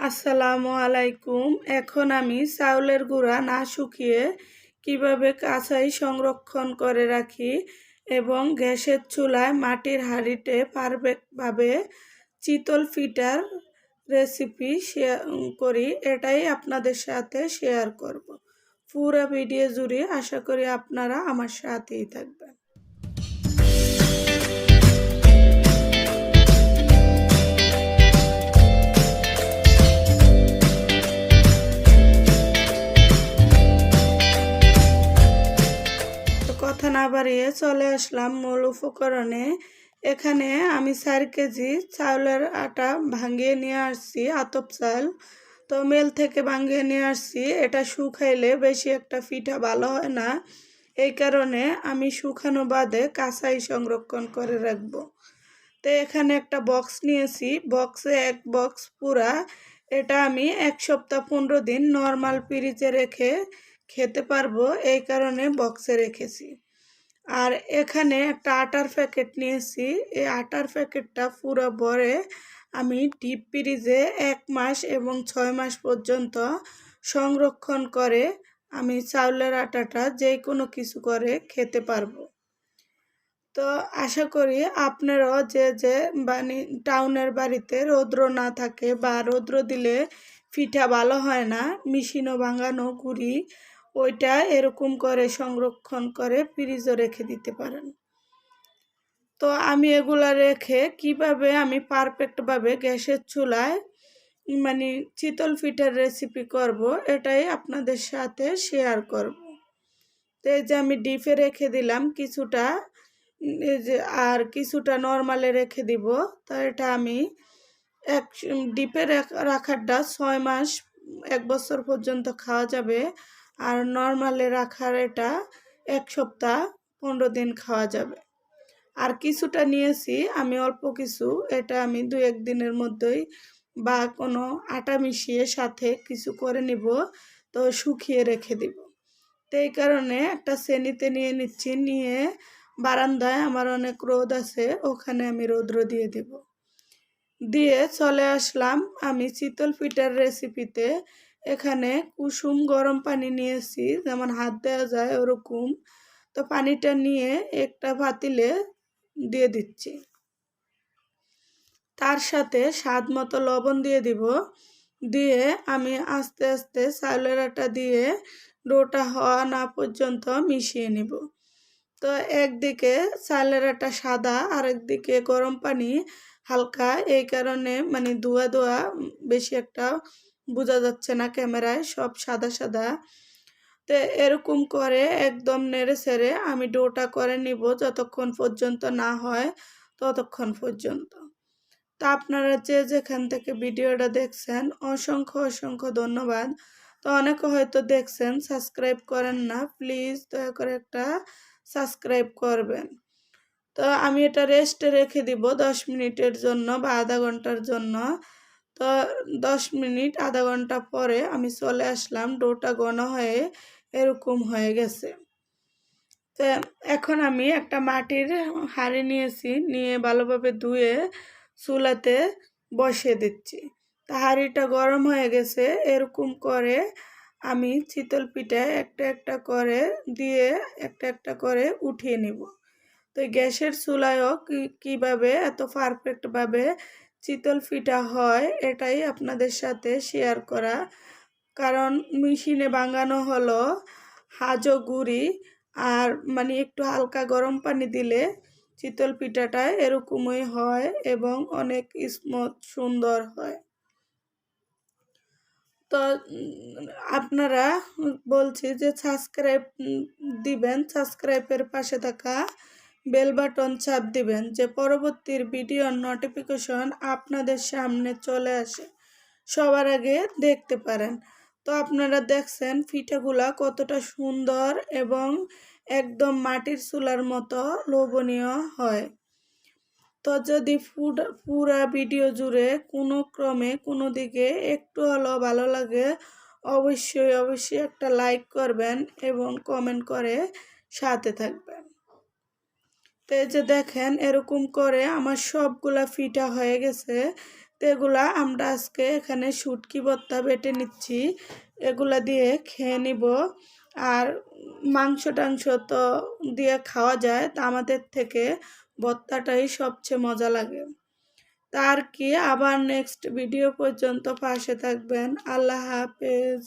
আসসালামু আলাইকুম। এখন আমি চাউলের গুঁড়া না শুকিয়ে কিভাবে কাঁচাই সংরক্ষণ করে রাখি এবং গ্যাসের চুলায় মাটির হাঁড়িতে পারফেক্টভাবে চিতল পিঠার রেসিপি শেয়ার করি, এটাই আপনাদের সাথে শেয়ার করব। পুরো ভিডিও জুড়ে আশা করি আপনারা আমার সাথেই থাকবেন। কথা না বাড়িয়ে চলে আসলাম মূল উপকরণে। এখানে আমি 4 কেজি চাউলের আটা ভাঙিয়ে নিয়ে আসছি, আতপ চাল। তো মিল থেকে ভাঙিয়ে নিয়ে আসছি। এটা শুকাইলে বেশি একটা পিঠা ভালো হয় না, এই কারণে আমি শুকানো বাদে কাঁচাই সংরক্ষণ করে রাখবো। তো এখানে একটা বক্স নিয়েছি, বক্সে এক বক্স পুরা। এটা আমি 1 সপ্তাহ 15 দিন নর্মাল ফ্রিজে রেখে খেতে পারবো, এই কারণে বক্সে রেখেছি। আর এখানে একটা আটার প্যাকেট নিয়েছি, এই আটার প্যাকেটটা পুরো ভরে আমি ডিপ ফ্রিজে 1 মাস এবং 6 মাস পর্যন্ত সংরক্ষণ করে আমি চাউলের আটাটা যে কোনো কিছু করে খেতে পারবো। তো আশা করি আপনারাও যে টাউনের বাড়িতে রৌদ্র না থাকে বা রৌদ্র দিলে পিঠা ভালো হয় না, মেশিনও ভাঙানো গুঁড়ি, ওইটা এরকম করে সংরক্ষণ করে ফ্রিজে রেখে দিতে পারেন। তো আমি এগুলা রেখে কিভাবে আমি পারফেক্টভাবে গ্যাসের চুলায় চিতল পিঠার রেসিপি করব, এটাই আপনাদের সাথে শেয়ার করব। তো এই যে আমি ডিপে রেখে দিলাম কিছুটা, এই যে আর কিছুটা নর্মালে রেখে দিব। তো এটা আমি ডিপে রাখারটা 6 মাস 1 বছর পর্যন্ত খাওয়া যাবে, আর নর্মালে রাখার এটা 1 সপ্তাহ 15 দিন খাওয়া যাবে। আর কিছুটা নিয়েছি আমি অল্প কিছু, এটা আমি 2-1 দিনের মধ্যেই বা কোনো আটা মিশিয়ে সাথে কিছু করে নিব, তো শুকিয়ে রেখে দিব। তো এই কারণে একটা শ্রেণীতে নিয়ে নিচ্ছি, নিয়ে বারান্দায় আমার অনেক রোদ আছে, ওখানে আমি রৌদ্র দিয়ে দেব। দিয়ে চলে আসলাম আমি চিতল পিঠার রেসিপিতে। এখানে কুসুম গরম পানি নিয়েছি, যেমন হাত দেওয়া যায় ওরকম। তো পানিটা নিয়ে একটা পাতিলে দিয়ে দিচ্ছি, তার সাথে স্বাদ মতো লবণ দিয়ে দিব। দিয়ে আমি আস্তে আস্তে চাউলের আটা দিয়ে ডোটা হওয়া না পর্যন্ত মিশিয়ে নিব। তো একদিকে চালের আটা সাদা, আর একদিকে গরম পানি হালকা, এই কারণে ধোয়া ধোয়া বেশি একটা বোঝা যাচ্ছে না ক্যামেরায়, সব সাদা সাদা। তো এরকম করে একদম নেড়ে ছেড়ে আমি ডোটা করে নিব, যতক্ষণ পর্যন্ত না হয় ততক্ষণ পর্যন্ত। তো আপনারা যে যেখান থেকে ভিডিওটা দেখছেন অসংখ্য অসংখ্য ধন্যবাদ। তো অনেকে হয়তো দেখছেন সাবস্ক্রাইব করেন না, প্লিজ দয়া করে একটা সাবস্ক্রাইব করবেন। তো আমি এটা রেস্টে রেখে দিব 10 মিনিটের জন্য বা আধা ঘন্টার জন্য। তো 10 মিনিট আধা ঘন্টা পরে আমি চলে আসলাম, ডোটা ঘন হয়ে এরকম হয়ে গেছে। তো এখন আমি একটা মাটির হাঁড়ি নিয়েছি, নিয়ে ভালোভাবে ধুয়ে চুলাতে বসিয়ে দিচ্ছি। তা হাঁড়িটা গরম হয়ে গেছে, এরকম করে আমি চিতল পিঠা একটা একটা করে দিয়ে একটা একটা করে উঠিয়ে নিব। তো গ্যাসের চুলায়ও কীভাবে এত পারফেক্টভাবে চিতল পিঠা হয়, এটাই আপনাদের সাথে শেয়ার করা। কারণ মেশিনে ভাঙানো হলো হাজো গুঁড়ি, আর একটু হালকা গরম পানি দিলে চিতল পিঠাটা এরকমই হয় এবং অনেক স্মুথ সুন্দর হয়। তো আপনারা বলছি যে সাবস্ক্রাইব দিবেন, সাবস্ক্রাইবের পাশে থাকা বেল বাটন চাপ দিবেন, যে পরবর্তীর ভিডিওর নোটিফিকেশন আপনাদের সামনে চলে আসে, সবার আগে দেখতে পারেন। তো আপনারা দেখছেন পিঠাগুলা কতটা সুন্দর এবং একদম মাটির চুলার মতো লোভনীয় হয়। তো যদি পুরা ভিডিও জুড়ে কোনো ক্রমে কোনো দিকে একটু হলেও ভালো লাগে, অবশ্যই অবশ্যই একটা লাইক করবেন এবং কমেন্ট করে সাথে থাকবেন। তো এই যে দেখেন এরকম করে আমার সবগুলা পিঠা হয়ে গেছে। তো এগুলা আমরা আজকে এখানে শুটকি ভর্তা বেটে নিচ্ছি, এগুলা দিয়ে খেয়ে নিব। আর মাংস টাংস তো দিয়ে খাওয়া যায়, তা আমাদের থেকে ভর্তাটাই সবচেয়ে মজা লাগে। তার কি আবার নেক্সট ভিডিও পর্যন্ত পাশে থাকবেন। আল্লাহ হাফেজ।